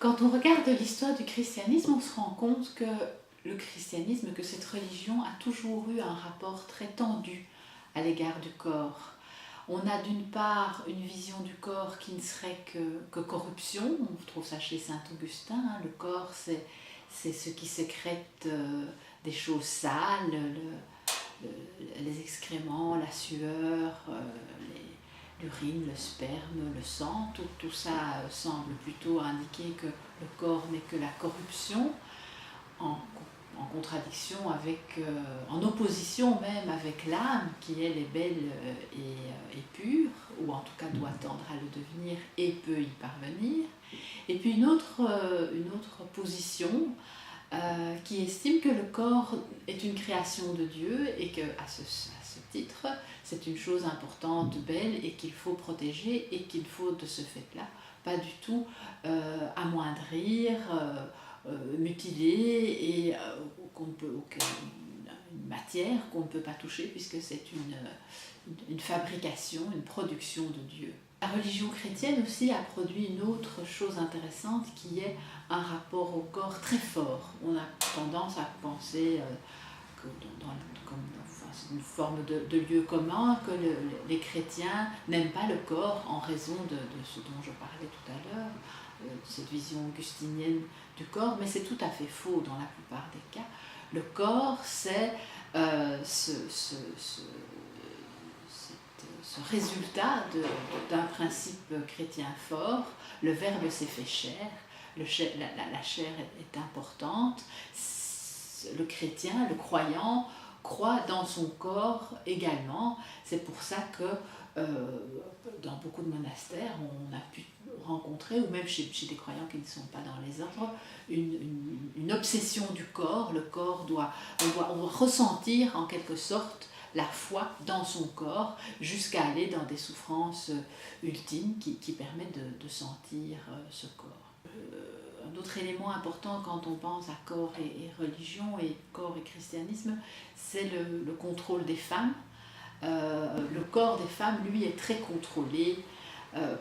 Quand on regarde l'histoire du christianisme, on se rend compte que le christianisme, que cette religion a toujours eu un rapport très tendu à l'égard du corps. On a d'une part une vision du corps qui ne serait que corruption, on trouve ça chez saint Augustin, hein. Le corps c'est ce qui sécrète des choses sales, les excréments, la sueur, l'urine, le sperme, le sang, tout ça semble plutôt indiquer que le corps n'est que la corruption, en contradiction avec, en opposition même avec l'âme qui elle est belle et pure, ou en tout cas doit tendre à le devenir et peut y parvenir. Et puis une autre position qui estime que le corps est une création de Dieu et que à ce titre c'est une chose importante, belle et qu'il faut protéger et qu'il faut de ce fait-là pas du tout amoindrir, mutiler et une matière qu'on ne peut pas toucher puisque c'est une fabrication, une production de Dieu. La religion chrétienne aussi a produit une autre chose intéressante qui est un rapport au corps très fort. On a tendance à penser que c'est une forme de lieu commun, que les chrétiens n'aiment pas le corps en raison de ce dont je parlais tout à l'heure, cette vision augustinienne du corps, mais c'est tout à fait faux dans la plupart des cas. Le corps, c'est ce résultat d'un principe chrétien fort. Le Verbe s'est fait chair, la chair est importante. Le chrétien, le croyant, croit dans son corps également. C'est pour ça que dans beaucoup de monastères, on a pu rencontrer, ou même chez des croyants qui ne sont pas dans les ordres, une obsession du corps. Le corps on doit ressentir en quelque sorte la foi dans son corps jusqu'à aller dans des souffrances ultimes qui permettent de sentir ce corps. Un autre élément important quand on pense à corps et religion, et corps et christianisme, c'est le contrôle des femmes. Le corps des femmes, lui, est très contrôlé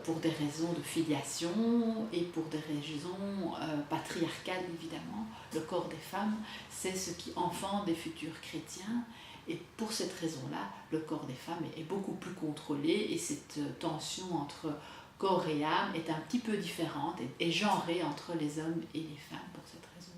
pour des raisons de filiation et pour des raisons patriarcales, évidemment. Le corps des femmes, c'est ce qui enfante des futurs chrétiens. Et pour cette raison-là, le corps des femmes est beaucoup plus contrôlé et cette tension entre corps et âme est un petit peu différente et genrée entre les hommes et les femmes pour cette raison.